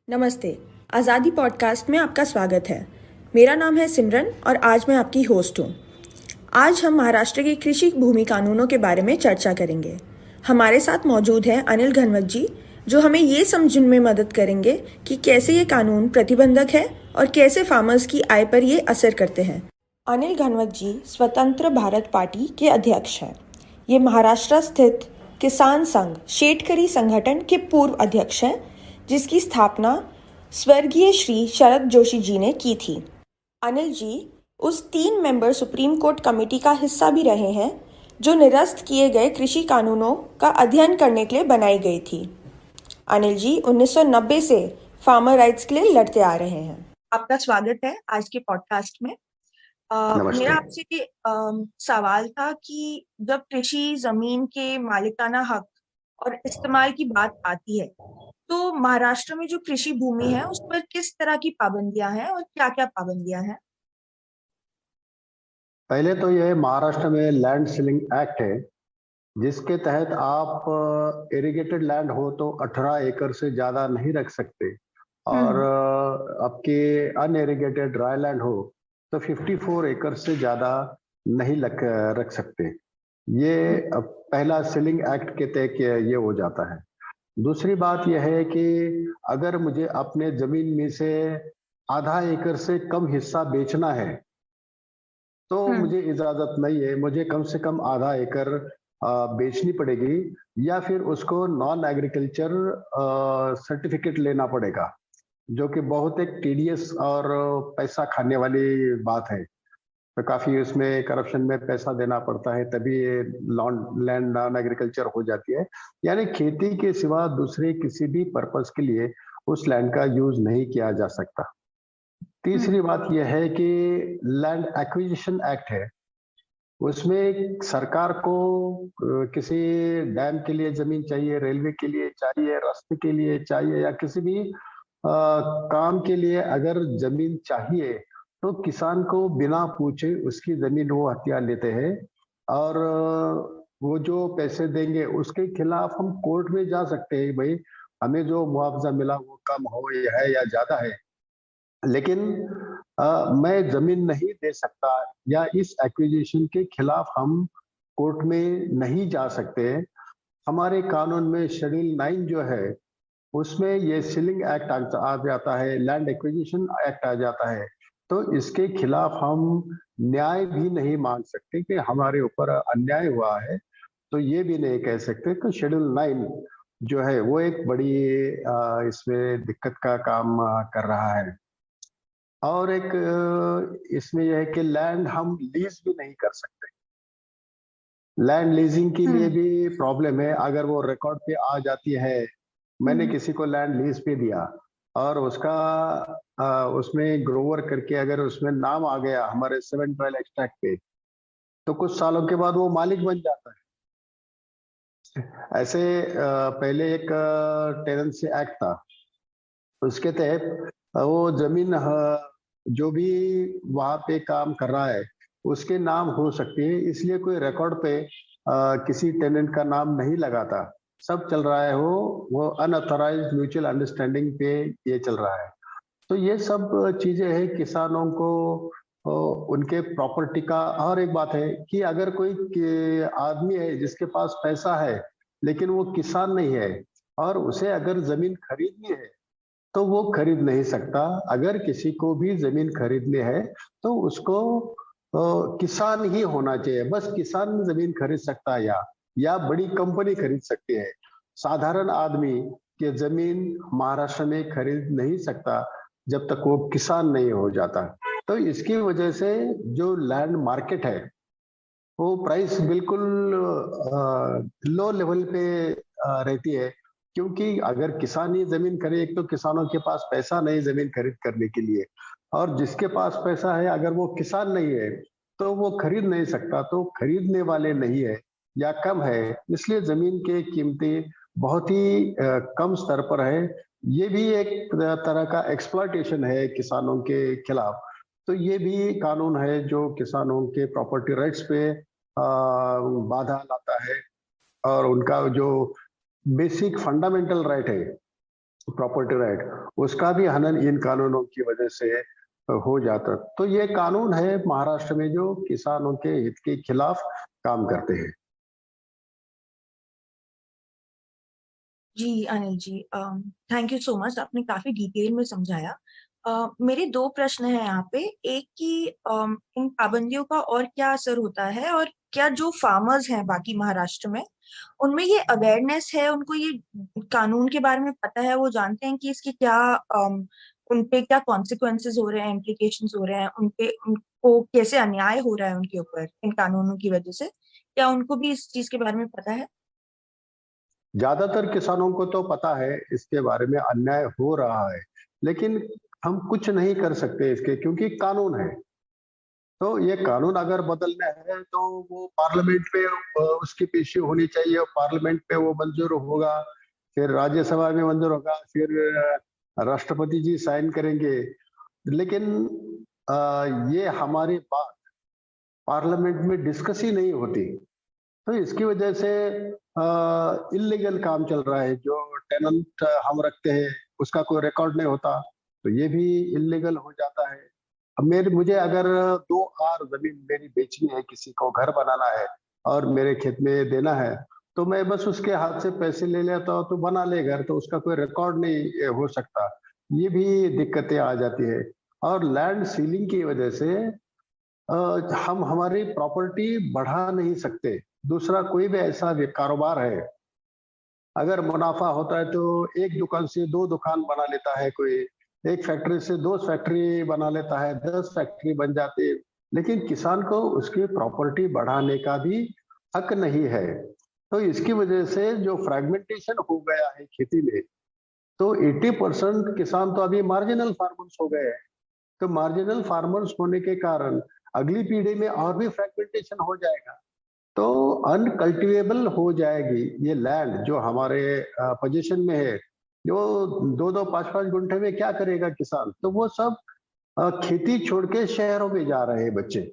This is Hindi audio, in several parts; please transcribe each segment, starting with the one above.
नमस्ते। आज़ादी पॉडकास्ट में आपका स्वागत है। मेरा नाम है सिमरन और आज मैं आपकी होस्ट हूँ। आज हम महाराष्ट्र के कृषि भूमि कानूनों के बारे में चर्चा करेंगे। हमारे साथ मौजूद हैं अनिल घनवत जी, जो हमें ये समझने में मदद करेंगे कि कैसे ये कानून प्रतिबंधक है और कैसे फार्मर्स की आय पर ये असर करते हैं। अनिल घनवत जी स्वतंत्र भारत पार्टी के अध्यक्ष हैं। ये महाराष्ट्र स्थित किसान संघ शेतकरी संगठन के पूर्व अध्यक्ष हैं, जिसकी स्थापना स्वर्गीय श्री शरद जोशी जी ने की थी। अनिल जी उस 3 मेंबर सुप्रीम कोर्ट कमेटी का हिस्सा भी रहे हैं जो निरस्त किए गए कृषि कानूनों का अध्ययन करने के लिए बनाई गई थी। अनिल जी 1990 से फार्मर राइट्स के लिए लड़ते आ रहे हैं। आपका स्वागत है आज के पॉडकास्ट में। मेरा नमस्ते। आपसे सवाल था कि जब कृषि जमीन के मालिकाना हक और इस्तेमाल की बात आती है, तो महाराष्ट्र में जो कृषि भूमि है उस पर किस तरह की पाबंदियां हैं और क्या-क्या पाबंदियां हैं? पहले तो यह महाराष्ट्र में लैंड सीलिंग एक्ट है, जिसके तहत आप इरिगेटेड लैंड हो तो 18 एकड़ से ज़्यादा नहीं रख सकते और हम्म। आपके अनइरिगेटेड ड्राई लैंड हो तो 54 एकड़ से ज़्यादा नहीं रख सकते। ये पहला सीलिंग एक्ट के तहत ये हो जाता है। दूसरी बात यह है कि अगर मुझे अपने जमीन में से आधा एकड़ से कम हिस्सा बेचना है तो हम्म। मुझे इजाजत नहीं है, मुझे कम से कम आधा एकड़ बेचनी पड़ेगी या फिर उसको नॉन एग्रीकल्चर सर्टिफिकेट लेना पड़ेगा, जो कि बहुत एक टीडियस और पैसा खाने वाली बात है। तो काफी उसमें करप्शन में पैसा देना पड़ता है, तभी ये लैंड नॉन एग्रीकल्चर हो जाती है। यानी खेती के सिवा दूसरे किसी भी पर्पस के लिए उस लैंड का यूज नहीं किया जा सकता। तीसरी हम्म। बात यह है कि लैंड एक्विजिशन एक्ट है, उसमें सरकार को किसी डैम के लिए जमीन चाहिए, रेलवे के लिए चाहिए, रास्ते के लिए चाहिए या किसी भी काम के लिए अगर जमीन चाहिए तो किसान को बिना पूछे उसकी जमीन वो हथिया लेते हैं और वो जो पैसे देंगे उसके खिलाफ हम कोर्ट में जा सकते हैं, भाई हमें जो मुआवजा मिला वो कम हो या ज्यादा है, लेकिन मैं जमीन नहीं दे सकता या इस एक्विजिशन के खिलाफ हम कोर्ट में नहीं जा सकते। हमारे कानून में शेड्यूल 9 जो है उसमें ये सीलिंग एक्ट आ जाता है, लैंड एक्विजिशन एक्ट आ जाता है। तो इसके खिलाफ हम न्याय भी नहीं मांग सकते कि हमारे ऊपर अन्याय हुआ है। तो ये भी नहीं कह सकते कि शेड्यूल 9 जो है वो एक बड़ी इसमें दिक्कत का काम कर रहा है। और एक इसमें यह है कि लैंड हम लीज भी नहीं कर सकते। लैंड लीजिंग के लिए हम्म। भी प्रॉब्लम है, अगर वो रिकॉर्ड पे आ जाती है, मैंने हम्म। किसी को लैंड लीज पे दिया और उसका उसमें ग्रोवर करके अगर उसमें नाम आ गया हमारे 712 एक्सट्रैक्ट पे, तो कुछ सालों के बाद वो मालिक बन जाता है। ऐसे पहले एक टेनेंसी एक्ट था, उसके तहत वो जमीन जो भी वहां पे काम कर रहा है उसके नाम हो सकती है, इसलिए कोई रिकॉर्ड पे किसी टेनेंट का नाम नहीं लगाता। सब चल रहा है वो अनऑथराइज्ड म्यूचुअल अंडरस्टैंडिंग पे ये चल रहा है। तो ये सब चीजें हैं किसानों को अ, उनके प्रॉपर्टी का। और एक बात है कि अगर कोई आदमी है जिसके पास पैसा है लेकिन वो किसान नहीं है और उसे अगर जमीन खरीदनी है तो वो खरीद नहीं सकता। अगर किसी को भी जमीन खरीदनी है तो उसको किसान ही होना चाहिए, बस किसान जमीन खरीद सकता है या बड़ी कंपनी खरीद सकती है। साधारण आदमी की जमीन महाराष्ट्र में खरीद नहीं सकता जब तक वो किसान नहीं हो जाता। तो इसकी वजह से जो लैंड मार्केट है वो प्राइस बिल्कुल लो लेवल पे रहती है, क्योंकि अगर किसान ही जमीन खरीदे, एक तो किसानों के पास पैसा नहीं जमीन खरीद करने के लिए, और जिसके पास पैसा है अगर वो किसान नहीं है तो वो खरीद नहीं सकता, तो खरीदने वाले नहीं है या कम है, इसलिए जमीन की कीमतें बहुत ही कम स्तर पर है। ये भी एक तरह का एक्सप्लॉयटेशन है किसानों के खिलाफ। तो ये भी कानून है जो किसानों के प्रॉपर्टी राइट्स पे बाधा लाता है और उनका जो बेसिक फंडामेंटल राइट है प्रॉपर्टी राइट, उसका भी हनन इन कानूनों की वजह से हो जाता। तो ये कानून है महाराष्ट्र में जो किसानों के हित के खिलाफ काम करते हैं। जी, Anil ji, thank you so much, आपने काफ़ी डिटेल में समझाया। मेरे 2 प्रश्न हैं यहाँ पे। एक कि इन पाबंदियों का और क्या असर होता है, और क्या जो फार्मर्स हैं बाकी महाराष्ट्र में, उनमें ये अवेयरनेस है, उनको ये कानून के बारे में पता है, वो जानते हैं कि इसके क्या उन पे क्या कॉन्सिक्वेंसेज़ हो रहे हैं, इम्प्लिकेशंस हो रहे हैं, उनको कैसे अन्याय हो रहा है उनके ऊपर इन कानूनों की वजह से? क्या उनको भी इस चीज़ के बारे में पता है? ज्यादातर किसानों को तो पता है इसके बारे में अन्याय हो रहा है, लेकिन हम कुछ नहीं कर सकते इसके, क्योंकि कानून है। तो ये कानून अगर बदलना है तो वो पार्लियामेंट में उसकी पेशी होनी चाहिए, और पार्लियामेंट में वो मंजूर होगा, फिर राज्यसभा में मंजूर होगा, फिर राष्ट्रपति जी साइन करेंगे। लेकिन ये हमारी बात पार्लियामेंट में डिस्कस ही नहीं होती। तो इसकी वजह से इलीगल काम चल रहा है। जो टेनेंट हम रखते हैं उसका कोई रिकॉर्ड नहीं होता, तो ये भी इलीगल हो जाता है। अब मुझे अगर 2 आर जमीन मेरी बेचनी है, किसी को घर बनाना है और मेरे खेत में देना है, तो मैं बस उसके हाथ से पैसे ले लेता हूँ तो बना ले घर, तो उसका कोई रिकॉर्ड नहीं हो सकता। ये भी दिक्कतें आ जाती है। और लैंड सीलिंग की वजह से अ, हम हमारी प्रॉपर्टी बढ़ा नहीं सकते। दूसरा कोई भी ऐसा कारोबार है, अगर मुनाफा होता है तो एक दुकान से 2 दुकान बना लेता है कोई, एक फैक्ट्री से 2 फैक्ट्री बना लेता है, 10 फैक्ट्री बन जाती है। लेकिन किसान को उसकी प्रॉपर्टी बढ़ाने का भी हक नहीं है। तो इसकी वजह से जो फ्रेगमेंटेशन हो गया है खेती में, तो 80% किसान तो अभी मार्जिनल फार्मर्स हो गए हैं। तो मार्जिनल फार्मर्स होने के कारण अगली पीढ़ी में और भी फ्रेगमेंटेशन हो जाएगा, तो अनकल्टिवेबल हो जाएगी ये लैंड जो हमारे पोजीशन में है। जो 2-2 5-5 गुंठे में क्या करेगा किसान? तो वो सब खेती छोड़ के शहरों में जा रहे हैं बच्चे।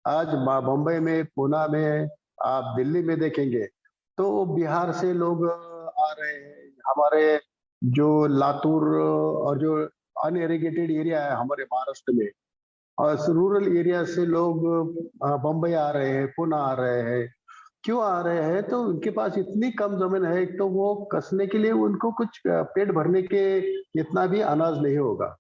आज बम्बई में, पुणे में, आप दिल्ली में देखेंगे तो बिहार से लोग आ रहे हैं। हमारे जो लातूर और जो अनइरिगेटेड एरिया है हमारे महाराष्ट्र में, और रूरल एरिया से लोग बम्बई आ रहे हैं, पुणे आ रहे हैं। क्यों आ रहे हैं? तो उनके पास इतनी कम जमीन है, एक तो वो कसने के लिए उनको कुछ पेट भरने के इतना भी अनाज नहीं होगा।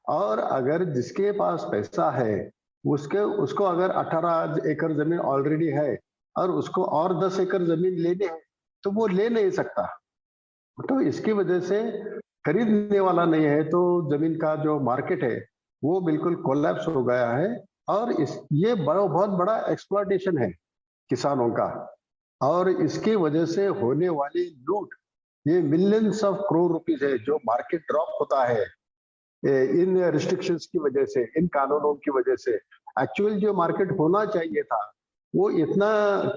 और अगर जिसके पास पैसा है, उसके उसको अगर 18 एकड़ जमीन ऑलरेडी है और उसको और 10 एकड़ जमीन लेने हैं, तो वो ले नहीं सकता। तो इसकी वजह से खरीदने वाला नहीं है, तो जमीन का जो मार्केट है वो बिल्कुल कोलैप्स हो गया है। और इस ये बहुत बड़ा एक्सप्लॉयटेशन है किसानों का। और इसकी वजह से होने वाली लूट, ये मिलियंस ऑफ करोड़ रुपीस है जो मार्केट ड्रॉप होता है इन रिस्ट्रिक्शंस की वजह से, इन कानूनों की वजह से। एक्चुअल जो मार्केट होना चाहिए था वो इतना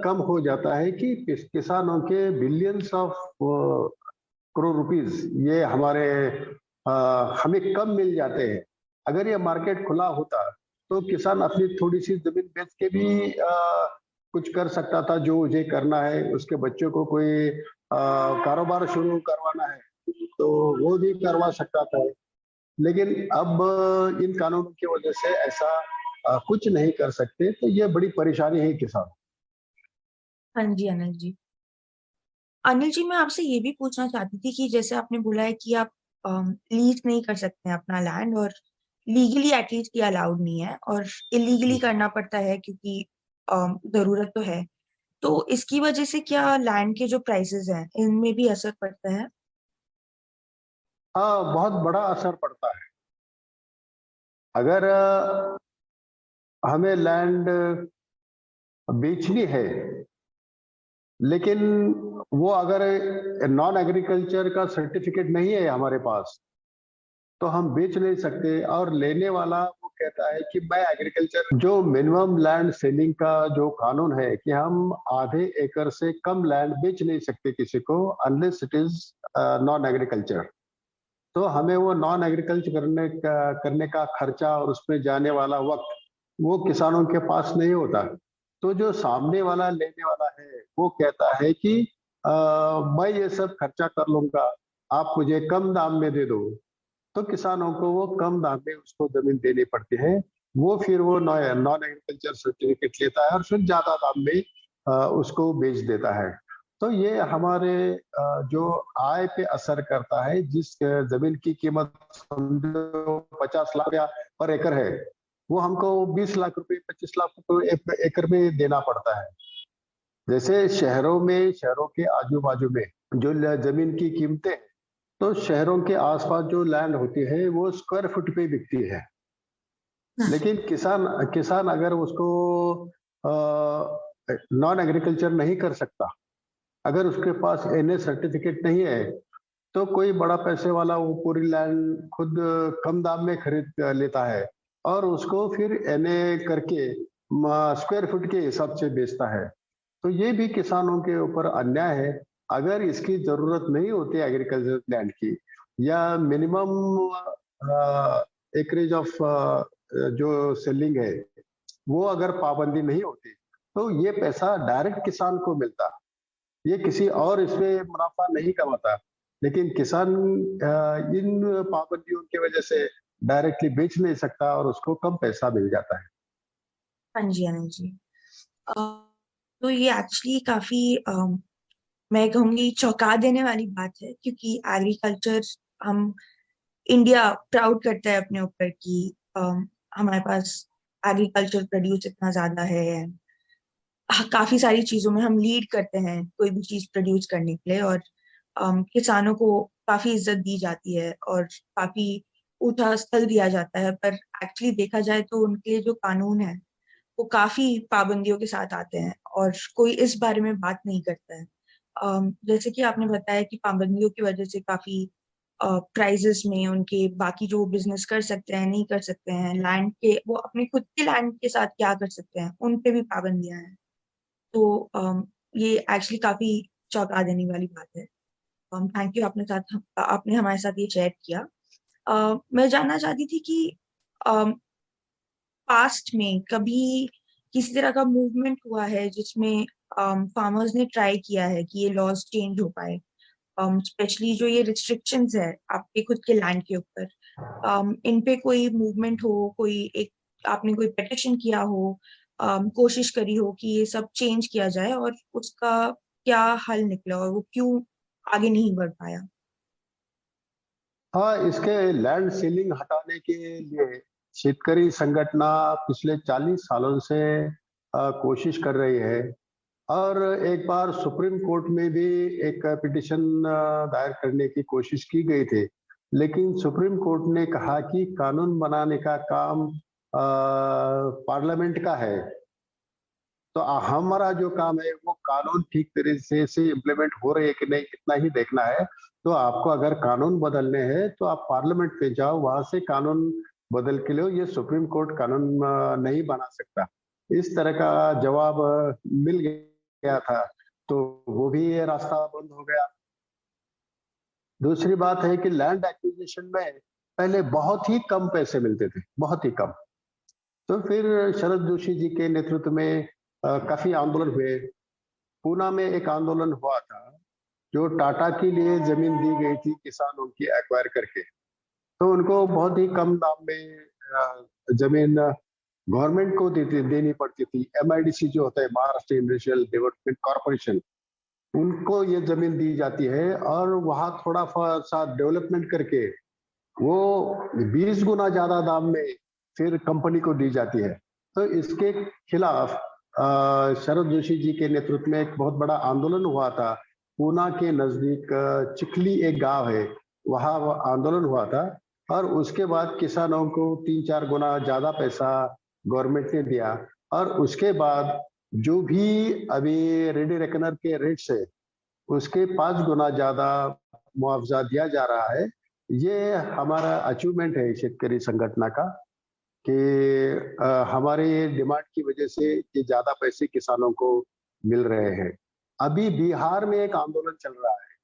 कम हो जाता है कि किसानों के बिलियंस ऑफ करोड़ रुपीस ये हमारे हमें कम मिल जाते हैं। अगर ये मार्केट खुला होता तो किसान अपनी थोड़ी सी जमीन बेच के भी कुछ कर सकता था, जो मुझे करना है, उसके बच्चों को कोई कारोबार शुरू करवाना है तो वो भी करवा सकता था। लेकिन अब इन कानूनों की वजह से ऐसा कुछ नहीं कर सकते, तो ये बड़ी परेशानी है किसान। हाँ जी, अनिल जी। अनिल जी, मैं आपसे ये भी पूछना चाहती थी कि जैसे आपने बोला है कि आप लीज नहीं कर सकते हैं अपना लैंड, और लीगली एटलीस्ट ये अलाउड नहीं है, और इलीगली करना पड़ता है क्योंकि जरूरत तो है। तो इसकी वजह से क्या लैंड के जो प्राइसेस हैं इनमें भी असर पड़ता है? हाँ, बहुत बड़ा असर पड़ता है। अगर हमें लैंड बेचनी है, लेकिन वो अगर नॉन एग्रीकल्चर का सर्टिफिकेट नहीं है हमारे पास, तो हम बेच नहीं सकते। और लेने वाला वो कहता है कि मैं एग्रीकल्चर, जो मिनिमम लैंड सेलिंग का जो कानून है कि हम आधे एकड़ से कम लैंड बेच नहीं सकते किसी को, unless it is non agriculture. तो हमें वो नॉन एग्रीकल्चर करने का खर्चा और उसमें जाने वाला वक्त वो किसानों के पास नहीं होता। तो जो सामने वाला लेने वाला है वो कहता है कि मैं ये सब खर्चा कर लूंगा, आप मुझे कम दाम में दे दो, तो किसानों को वो कम दाम में उसको जमीन देनी पड़ती है। वो फिर वो नॉन एग्रीकल्चर सर्टिफिकेट लेता है और फिर ज्यादा दाम में उसको बेच देता है। तो ये हमारे जो आय पे असर करता है। जिस जमीन की कीमत समझो 50 लाख या पर एकड़ है, वो हमको 20 लाख रुपए 25 लाख रुपए एकड़ में देना पड़ता है। जैसे शहरों में, शहरों के आजू बाजू में जो जमीन की कीमतें, तो शहरों के आसपास जो लैंड होती है वो स्क्वायर फुट पे बिकती है। लेकिन किसान किसान अगर उसको नॉन एग्रीकल्चर नहीं कर सकता, अगर उसके पास एनए सर्टिफिकेट नहीं है, तो कोई बड़ा पैसे वाला वो पूरी लैंड खुद कम दाम में खरीद लेता है और उसको फिर एनए करके स्क्वायर फुट के हिसाब से बेचता है। तो ये भी किसानों के ऊपर अन्याय है। अगर इसकी जरूरत नहीं होती एग्रीकल्चर लैंड की, या मिनिमम एकरेज ऑफ जो सेलिंग है, वो अगर पाबंदी नहीं होती, तो ये पैसा डायरेक्ट किसान को मिलता। ये किसी और इसमें मुनाफा नहीं कमाता। लेकिन किसान इन पाबंदियों की वजह से डायरेक्टली बेच नहीं सकता और उसको कम पैसा मिल जाता है। हाँ जी, हाँ जी। अ, तो ये एक्चुअली काफी मैं कहूँगी चौंका देने वाली बात है, क्योंकि एग्रीकल्चर, हम इंडिया प्राउड करता है अपने ऊपर कि हमारे पास एग्रीकल्चर प्रोड्यूस इतना ज्यादा है। काफी सारी चीजों में हम लीड करते हैं कोई भी चीज प्रोड्यूस करने के लिए, और किसानों को काफी इज्जत दी जाती है और काफी ऊंचा स्थल दिया जाता है। पर एक्चुअली देखा जाए तो उनके लिए जो कानून है वो काफी पाबंदियों के साथ आते हैं और कोई इस बारे में बात नहीं करता है। जैसे कि आपने बताया कि पाबंदियों की वजह से काफी प्राइजेस में उनके बाकी जो बिजनेस कर सकते हैं नहीं कर सकते हैं, लैंड के वो अपने खुद के लैंड के साथ क्या कर सकते हैं उन पे भी पाबंदियां हैं। तो ये एक्चुअली काफी चौंका देने वाली बात है। थैंक यू, आपने हमारे साथ ये शेयर किया। मैं जानना चाहती थी कि पास्ट में कभी किसी तरह का मूवमेंट हुआ है जिसमें फार्मर्स ने ट्राई किया है कि ये लॉज चेंज हो पाए, स्पेशली जो ये रिस्ट्रिक्शंस है आपके खुद के लैंड के ऊपर, इन पे कोई मूवमेंट हो, कोई एक आपने कोई पिटिशन किया हो, कोशिश करी हो कि ये सब चेंज किया जाए, और उसका क्या हल निकला और वो क्यों आगे नहीं बढ़ पाया? हाँ, इसके लैंड सीलिंग हटाने के लिए शेतकरी संगठना पिछले 40 सालों से कोशिश कर रही है। और एक बार सुप्रीम कोर्ट में भी एक पिटिशन दायर करने की कोशिश की गई थी। लेकिन सुप्रीम कोर्ट ने कहा कि कानून बनाने का काम पार्लियामेंट का है। तो हमारा जो काम है वो कानून ठीक तरीके से इम्प्लीमेंट हो रहे हैं कि नहीं, इतना ही देखना है। तो आपको अगर कानून बदलने हैं तो आप पार्लियामेंट पे जाओ, वहां से कानून बदल के लो। ये सुप्रीम कोर्ट कानून नहीं बना सकता। इस तरह का जवाब मिल गया था, तो वो भी ये रास्ता बंद हो गया। दूसरी बात है कि लैंड एक्विजिशन में पहले बहुत ही कम पैसे मिलते थे, बहुत ही कम। तो फिर शरद जोशी जी के नेतृत्व में काफी आंदोलन हुए। पूना में एक आंदोलन हुआ था, जो टाटा के लिए जमीन दी गई थी किसानों की एक्वायर करके। तो उनको बहुत ही कम दाम में जमीन गवर्नमेंट को देनी पड़ती थी। एमआईडीसी जो होता है, महाराष्ट्र इंडस्ट्रियल डेवलपमेंट कॉर्पोरेशन, उनको ये जमीन दी जाती है और वहां थोड़ा सा डेवलपमेंट करके वो 20 गुना ज्यादा दाम में फिर कंपनी को दी जाती है। तो इसके खिलाफ शरद जोशी जी के नेतृत्व में एक बहुत बड़ा आंदोलन हुआ था। पूना के नजदीक चिखली एक गांव है, वहां वो आंदोलन हुआ था। और उसके बाद किसानों को 3-4 गुना ज्यादा पैसा गवर्नमेंट ने दिया। और उसके बाद जो भी अभी रेडी रेकनर के रेट्स है, उसके 5 गुना ज्यादा मुआवजा दिया जा रहा है। ये हमारा अचीवमेंट है शेतकरी संगठन का, कि हमारे डिमांड की वजह से ये ज्यादा पैसे किसानों को मिल रहे हैं। अभी बिहार में एक आंदोलन चल रहा है।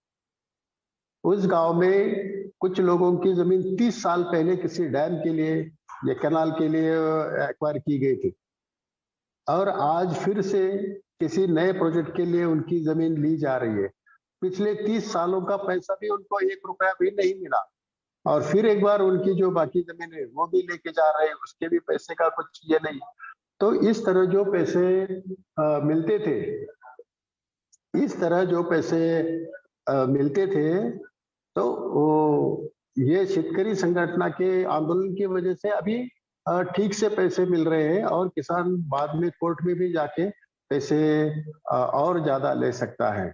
उस गांव में कुछ लोगों की जमीन 30 साल पहले किसी डैम के लिए या कैनाल के लिए एक्वायर की गई थी, और आज फिर से किसी नए प्रोजेक्ट के लिए उनकी जमीन ली जा रही है। पिछले 30 सालों का पैसा भी उनको 1 रुपया भी नहीं मिला, और फिर एक बार उनकी जो बाकी जमीन है वो भी लेके जा रहे हैं, उसके भी पैसे का कुछ ये नहीं। तो इस तरह जो पैसे मिलते थे, इस तरह जो पैसे मिलते थे, तो ये शेतकरी संगठन के आंदोलन की वजह से अभी ठीक से पैसे मिल रहे हैं, और किसान बाद में कोर्ट में भी जाके पैसे और ज्यादा ले सकता है।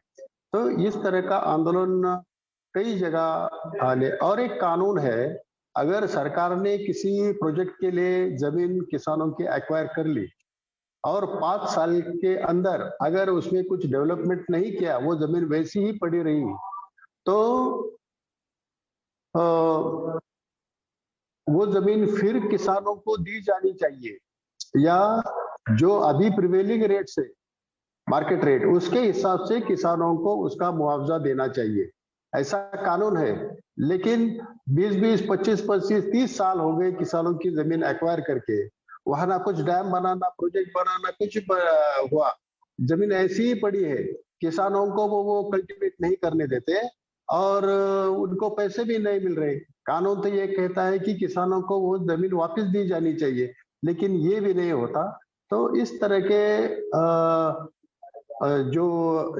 तो इस तरह का आंदोलन कई जगह आने, और एक कानून है, अगर सरकार ने किसी प्रोजेक्ट के लिए जमीन किसानों की एक्वायर कर ली और 5 साल के अंदर अगर उसमें कुछ डेवलपमेंट नहीं किया, वो जमीन वैसी ही पड़ी रही, तो अ, वो जमीन फिर किसानों को दी जानी चाहिए, या जो अभी प्रिवेलिंग रेट से मार्केट रेट उसके हिसाब से किसानों को उसका मुआवजा देना चाहिए, ऐसा कानून है। लेकिन 20-20, 25-25, 30 साल हो गए किसानों की जमीन एक्वायर करके, वहां ना कुछ डैम बनाना, प्रोजेक्ट बनाना कुछ हुआ, जमीन ऐसी ही पड़ी है, किसानों को वो कल्टीवेट नहीं करने देते, और उनको पैसे भी नहीं मिल रहे। कानून तो ये कहता है कि किसानों को वो जमीन वापस दी जानी चाहिए, लेकिन ये भी नहीं होता। तो इस तरह के जो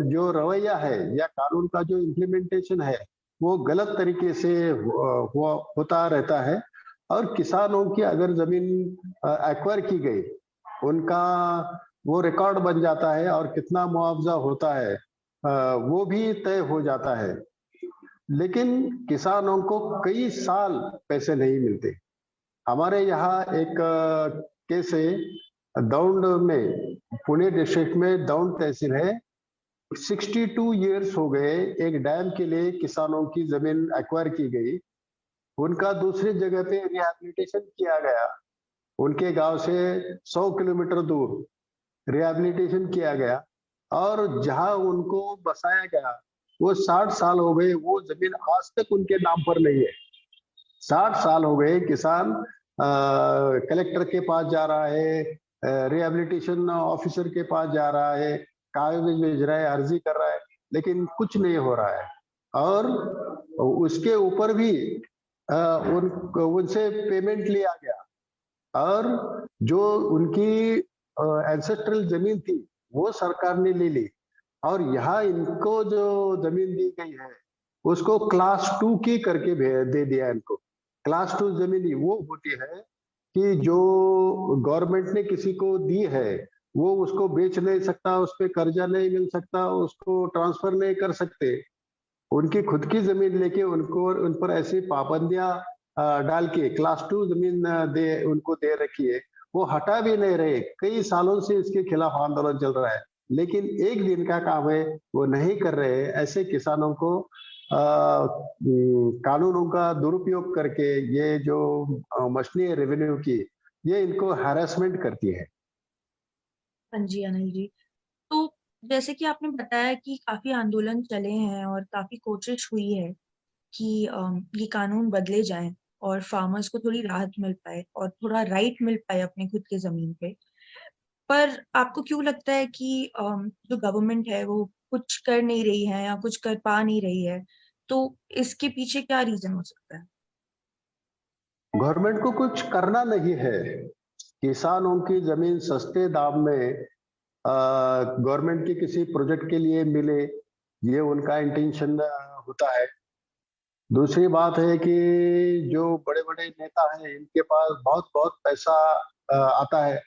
जो रवैया है या कानून का जो इम्प्लीमेंटेशन है, वो गलत तरीके से होता रहता है, और किसानों की अगर जमीन एक्वायर की गई, उनका वो रिकॉर्ड बन जाता है, और कितना मुआवजा होता है वो भी तय हो जाता है। लेकिन किसानों को कई साल पैसे नहीं मिलते। हमारे यहाँ एक केस है दौंड में, पुणे डिस्ट्रिक्ट में दौंड तहसील है। 62 इयर्स हो गए एक डैम के लिए किसानों की जमीन एक्वायर की गई, उनका दूसरी जगह पे रिहैबिलिटेशन किया गया, उनके गांव से 100 किलोमीटर दूर रिहैबिलिटेशन किया गया, और जहां उनको बसाया गया वो 60 साल हो गए, वो जमीन आज तक उनके नाम पर नहीं है। 60 साल हो गए, किसान कलेक्टर के पास जा रहा है, रिहैबिलिटेशन ऑफिसर के पास जा रहा है, कागज भेज रहा है, अर्जी कर रहा है, लेकिन कुछ नहीं हो रहा है। और उसके ऊपर भी उनसे पेमेंट लिया गया, और जो उनकी एंसेस्ट्रल जमीन थी वो सरकार ने ले ली, और यहाँ इनको जो जमीन दी गई है उसको क्लास 2 की करके दे दिया इनको। क्लास 2 जमीन ही वो होती है कि जो गवर्नमेंट ने किसी को दी है, वो उसको बेच नहीं सकता, उस पर कर्जा नहीं मिल सकता, उसको ट्रांसफर नहीं कर सकते। उनकी खुद की जमीन लेके उनको उन पर ऐसी पाबंदियां डाल के क्लास 2 जमीन उनको दे रखी है, वो हटा भी नहीं रहे। कई सालों से इसके खिलाफ आंदोलन चल रहा है, लेकिन एक दिन का काम है वो नहीं कर रहे। ऐसे किसानों को कानूनों का दुरुपयोग करके ये जो मछली है रेवेन्यू की, ये इनको हैरेसमेंट करती है। हाँ जी अनिल जी। तो जैसे कि आपने बताया कि काफी आंदोलन चले हैं और काफी कोशिश हुई है कि ये कानून बदले जाएं और फार्मर्स को थोड़ी राहत मिल पाए और थोड़ा राइट मिल पाए अपने खुद के जमीन पे। पर आपको क्यों लगता है कि जो गवर्नमेंट है वो कुछ कर नहीं रही है या कुछ कर पा नहीं रही है? तो इसके पीछे क्या रीजन हो सकता है? गवर्नमेंट को कुछ करना नहीं है, किसानों की जमीन सस्ते दाम में गवर्नमेंट के किसी प्रोजेक्ट के लिए मिले, ये उनका इंटेंशन होता है। दूसरी बात है कि जो बड़े बड़े नेता हैं इनके पास बहुत बहुत पैसा आता है,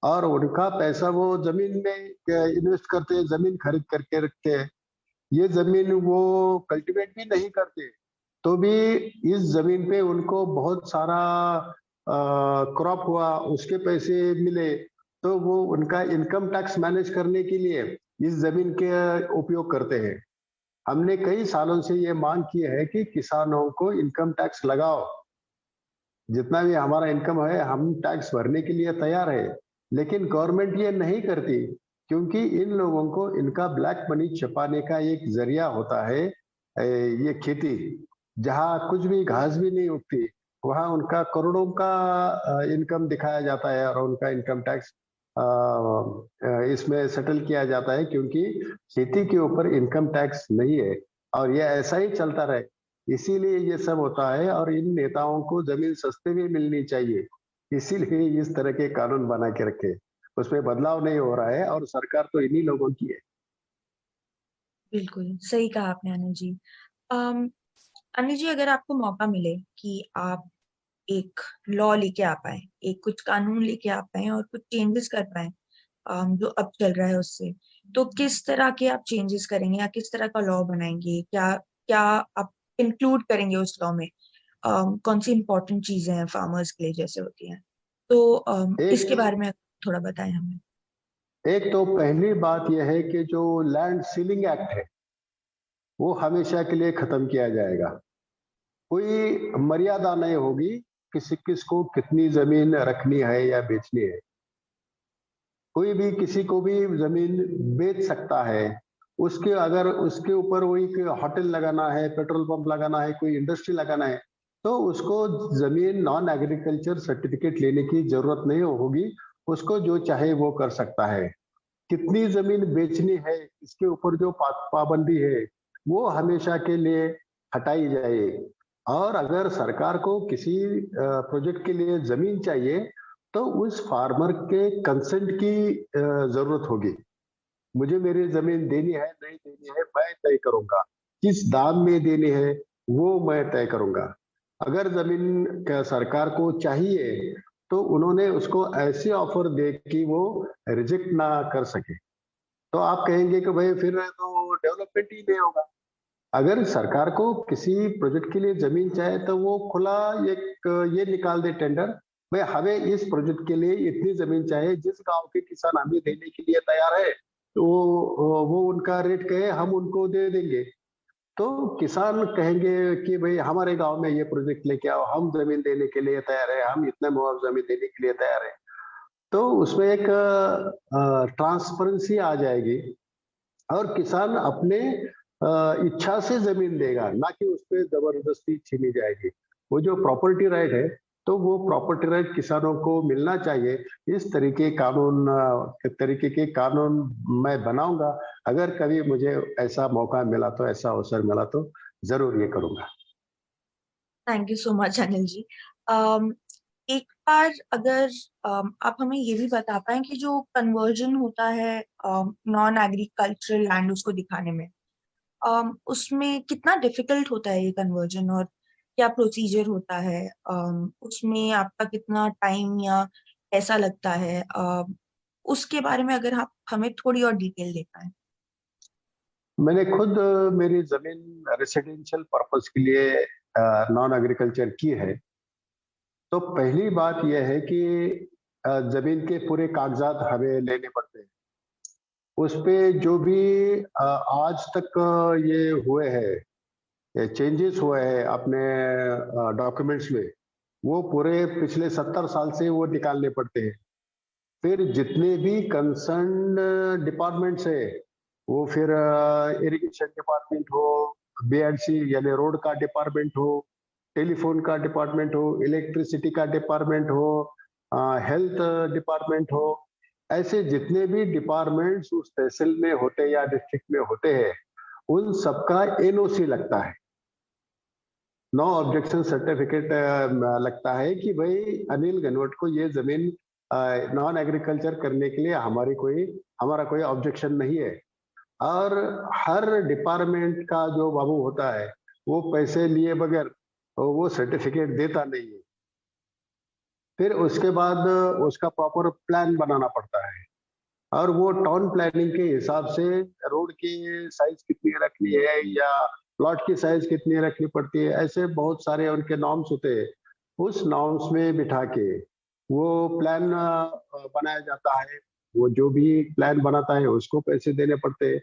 और उनका पैसा वो जमीन में इन्वेस्ट करते हैं, जमीन खरीद करके रखते हैं। ये जमीन वो कल्टीवेट भी नहीं करते, तो भी इस जमीन पे उनको बहुत सारा क्रॉप हुआ उसके पैसे मिले, तो वो उनका इनकम टैक्स मैनेज करने के लिए इस जमीन के उपयोग करते हैं। हमने कई सालों से ये मांग की है कि किसानों को इनकम टैक्स लगाओ, जितना भी हमारा इनकम है हम टैक्स भरने के लिए तैयार है, लेकिन गवर्नमेंट ये नहीं करती, क्योंकि इन लोगों को इनका ब्लैक मनी छुपाने का एक जरिया होता है ये खेती। जहाँ कुछ भी घास भी नहीं उगती, वहां उनका करोड़ों का इनकम दिखाया जाता है, और उनका इनकम टैक्स इसमें सेटल किया जाता है, क्योंकि खेती के ऊपर इनकम टैक्स नहीं है और ये ऐसा ही चलता रहे, इसीलिए ये सब होता है। और इन नेताओं को जमीन सस्ते में मिलनी चाहिए, इसीलिए इस तरह के कानून बना के रखे। उसमें बदलाव नहीं हो रहा है और सरकार तो इन्हीं लोगों की है। बिल्कुल सही कहा आपने अनिल जी। अम, अनिल जी, अगर आपको मौका मिले कि आप एक लॉ लेके आ पाए, एक कुछ कानून लेके आ पाए और कुछ चेंजेस कर पाए जो अब चल रहा है उससे, तो किस तरह के आप चेंजेस करेंगे या किस तरह का लॉ बनाएंगे? क्या क्या आप इंक्लूड करेंगे उस लॉ में? कौन सी इंपॉर्टेंट चीजें हैं फार्मर्स के लिए जैसे होती हैं? तो इसके एक बारे में थोड़ा बताएं हमें। एक तो पहली बात यह है कि जो लैंड सीलिंग एक्ट है वो हमेशा के लिए खत्म किया जाएगा। कोई मर्यादा नहीं होगी किसी किसको कितनी जमीन रखनी है या बेचनी है। कोई भी किसी को भी जमीन बेच सकता है। उसके अगर उसके ऊपर वही कोई होटल लगाना है, पेट्रोल पंप लगाना है, कोई इंडस्ट्री लगाना है, तो उसको जमीन नॉन एग्रीकल्चर सर्टिफिकेट लेने की जरूरत नहीं होगी। उसको जो चाहे वो कर सकता है। कितनी जमीन बेचनी है इसके ऊपर जो पाबंदी है वो हमेशा के लिए हटाई जाए। और अगर सरकार को किसी प्रोजेक्ट के लिए जमीन चाहिए तो उस फार्मर के कंसेंट की जरूरत होगी। मुझे मेरी जमीन देनी है नहीं देनी है मैं तय करूंगा, किस दाम में देनी है वो मैं तय करूंगा। अगर जमीन सरकार को चाहिए तो उन्होंने उसको ऐसी ऑफर दे कि वो रिजेक्ट ना कर सके। तो आप कहेंगे कि भाई फिर तो डेवलपमेंट ही नहीं होगा। अगर सरकार को किसी प्रोजेक्ट के लिए जमीन चाहे तो वो खुला एक ये निकाल दे टेंडर, भाई हमें इस प्रोजेक्ट के लिए इतनी जमीन चाहिए, जिस गांव के किसान हमें देने के लिए तैयार है तो वो उनका रेट कहे हम उनको दे देंगे। तो किसान कहेंगे कि भाई हमारे गांव में ये प्रोजेक्ट लेके आओ, हम जमीन देने के लिए तैयार है, हम इतना मुआवजा जमीन देने के लिए तैयार है। तो उसमें एक ट्रांसपेरेंसी आ जाएगी और किसान अपने इच्छा से जमीन देगा, ना कि उस पर जबरदस्ती छीनी जाएगी। वो जो प्रॉपर्टी राइट है तो वो प्रॉपर्टी राइट किसानों को मिलना चाहिए। इस तरीके के कानून मैं बनाऊंगा। अगर कभी मुझे ऐसा मौका मिला तो, ऐसा अवसर मिला तो जरूर ये करूंगा। Thank you so much Anil ji. Um, एक बार अगर आप हमें ये भी बता पाएं कि जो कन्वर्जन होता है नॉन एग्रीकल्चरल लैंड उसको दिखाने में, उसमें कितना डिफिकल्ट होता है ये कन्वर्जन और क्या प्रोसीजर होता है? उसमें आपका कितना टाइम या पैसा लगता है? उसके बारे में अगर आप हमें थोड़ी और डिटेल दे पाएं। मैंने खुद मेरी जमीन रेसिडेंशियल पर्पस के लिए नॉन एग्रीकल्चर की है। तो पहली बात यह है कि जमीन के पूरे कागजात हमें लेने पड़ते हैं। उस पे जो भी आज तक ये हुए हैं, ये चेंजेस हुए हैं अपने डॉक्यूमेंट्स में, वो पूरे पिछले 70 साल से वो निकालने पड़ते हैं। फिर जितने भी कंसर्न डिपार्टमेंट्स है, वो फिर इरिगेशन डिपार्टमेंट हो, बीएंडसी यानी रोड का डिपार्टमेंट हो, टेलीफोन का डिपार्टमेंट हो, इलेक्ट्रिसिटी का डिपार्टमेंट हो, हेल्थ डिपार्टमेंट हो, ऐसे जितने भी डिपार्टमेंट्स उस तहसील में होते या डिस्ट्रिक्ट में होते हैं, उन सबका एनओसी लगता है, नो ऑब्जेक्शन सर्टिफिकेट लगता है कि भाई अनिल गनवट को ये जमीन नॉन एग्रीकल्चर करने के लिए हमारा कोई ऑब्जेक्शन नहीं है। और हर डिपार्टमेंट का जो बाबू होता है वो पैसे लिए बगैर वो सर्टिफिकेट देता नहीं है। फिर उसके बाद उसका प्रॉपर प्लान बनाना पड़ता है और वो टाउन प्लानिंग के हिसाब से रोड की साइज कितनी रखनी है या प्लॉट की साइज कितनी रखनी पड़ती है, ऐसे बहुत सारे उनके नॉर्म्स होते हैं। उस नॉर्म्स में बिठा के वो प्लान बनाया जाता है। वो जो भी प्लान बनाता है उसको पैसे देने पड़ते हैं।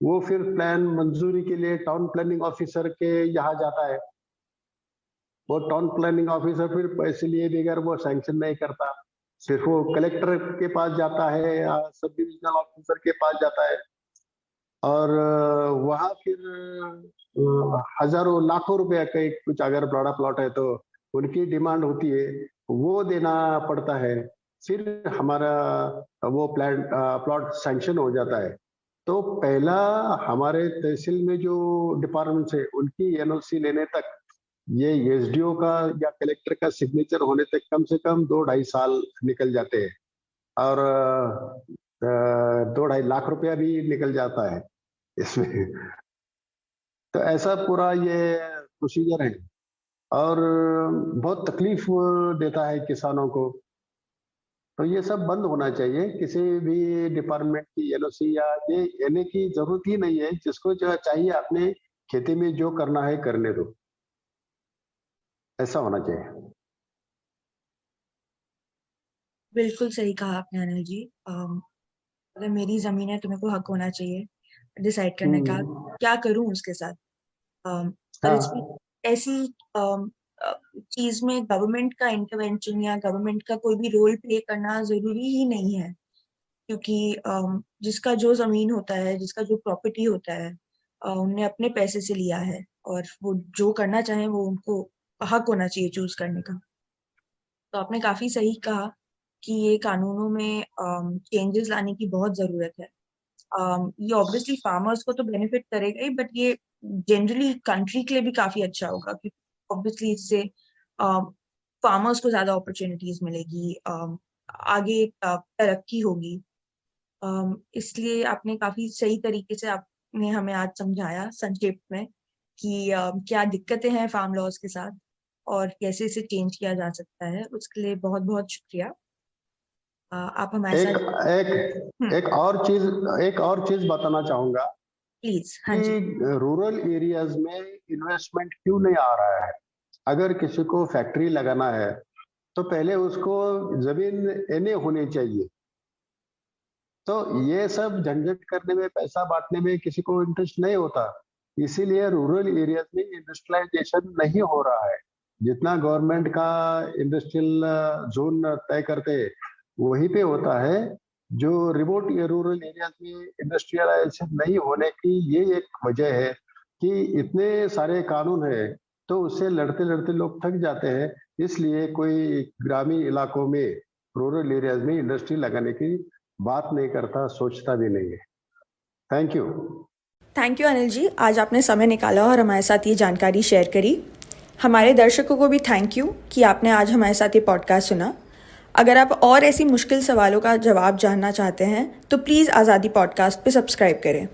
वो फिर प्लान मंजूरी के लिए टाउन प्लानिंग ऑफिसर के यहाँ जाता है। वो टाउन प्लानिंग ऑफिसर फिर पैसे लिए बगैर वो सैंक्शन नहीं करता, सिर्फ वो कलेक्टर के पास जाता है या सब डिविजनल ऑफिसर के पास जाता है। और वहां फिर हजारों लाखों रुपया का कुछ अगर बड़ा प्लॉट है तो उनकी डिमांड होती है, वो देना पड़ता है। फिर हमारा वो प्लॉट सैंक्शन हो जाता है। तो पहला हमारे तहसील में जो डिपार्टमेंट है उनकी एनओसी लेने तक ये एसडीओ का या कलेक्टर का सिग्नेचर होने तक कम से कम 2-2.5 साल निकल जाते हैं। और 2-2.5 लाख रुपया भी निकल जाता है इसमें। तो ऐसा पूरा ये प्रोसीजर है और बहुत तकलीफ देता है किसानों को। तो ये सब बंद होना चाहिए। किसी भी डिपार्टमेंट की एलओसी या ये लेने की जरूरत ही नहीं है। जिसको जो चाहिए अपने खेती में जो करना है करने दो, ऐसा होना चाहिए। बिल्कुल सही कहा आपने अनिल जी। अगर मेरी जमीन है तो मेरे को हक होना चाहिए डिसाइड करने का क्या करूं उसके साथ। और इसमें हाँ, ऐसी चीज में गवर्नमेंट का इंटरवेंशन या गवर्नमेंट का कोई भी रोल प्ले करना जरूरी ही नहीं है, क्योंकि जिसका जो जमीन होता है, जिसका जो प्रॉपर्टी होता है, उनने अपने पैसे से लिया है और वो जो करना चाहे वो उनको हक होना चाहिए चूज करने का। तो आपने काफी सही कहा कि ये कानूनों में चेंजेस लाने की बहुत जरूरत है। ये ऑब्वियसली फार्मर्स को तो बेनिफिट करेगा ही, बट ये जनरली कंट्री के लिए भी काफी अच्छा होगा, क्योंकि ऑब्वियसली इससे फार्मर्स को ज्यादा अपॉर्चुनिटीज मिलेगी, आगे तरक्की होगी। इसलिए आपने काफी सही तरीके से आपने हमें आज समझाया संक्षेप में कि क्या दिक्कतें हैं फार्म लॉज के साथ और कैसे इसे चेंज किया जा सकता है। उसके लिए बहुत बहुत शुक्रिया। आप हमारे एक साथ। एक एक और चीज बताना चाहूंगा प्लीज। हाँ जी। कि रूरल एरियाज में इन्वेस्टमेंट क्यों नहीं आ रहा है। अगर किसी को फैक्ट्री लगाना है तो पहले उसको जमीन एने होनी चाहिए। तो ये सब झंझट करने में, पैसा बांटने में किसी को इंटरेस्ट नहीं होता। इसीलिए रूरल एरियाज में इंडस्ट्रियलाइजेशन नहीं हो रहा है। जितना गवर्नमेंट का इंडस्ट्रियल जोन तय करते हैं वहीं पे होता है। जो रिमोट रूरल एरियाज में इंडस्ट्रियलाइजेशन नहीं होने की ये एक वजह है कि इतने सारे कानून है तो उससे लड़ते लड़ते लोग थक जाते हैं। इसलिए कोई ग्रामीण इलाकों में, रूरल एरियाज में इंडस्ट्री लगाने की बात नहीं करता, सोचता भी नहीं है। Thank you. Thank you Anil ji, आज आपने समय निकाला और हमारे साथ ये जानकारी शेयर करी। हमारे दर्शकों को भी थैंक यू कि आपने आज हमारे साथ ये पॉडकास्ट सुना। अगर आप और ऐसी मुश्किल सवालों का जवाब जानना चाहते हैं तो प्लीज़ आज़ादी पॉडकास्ट पे सब्सक्राइब करें।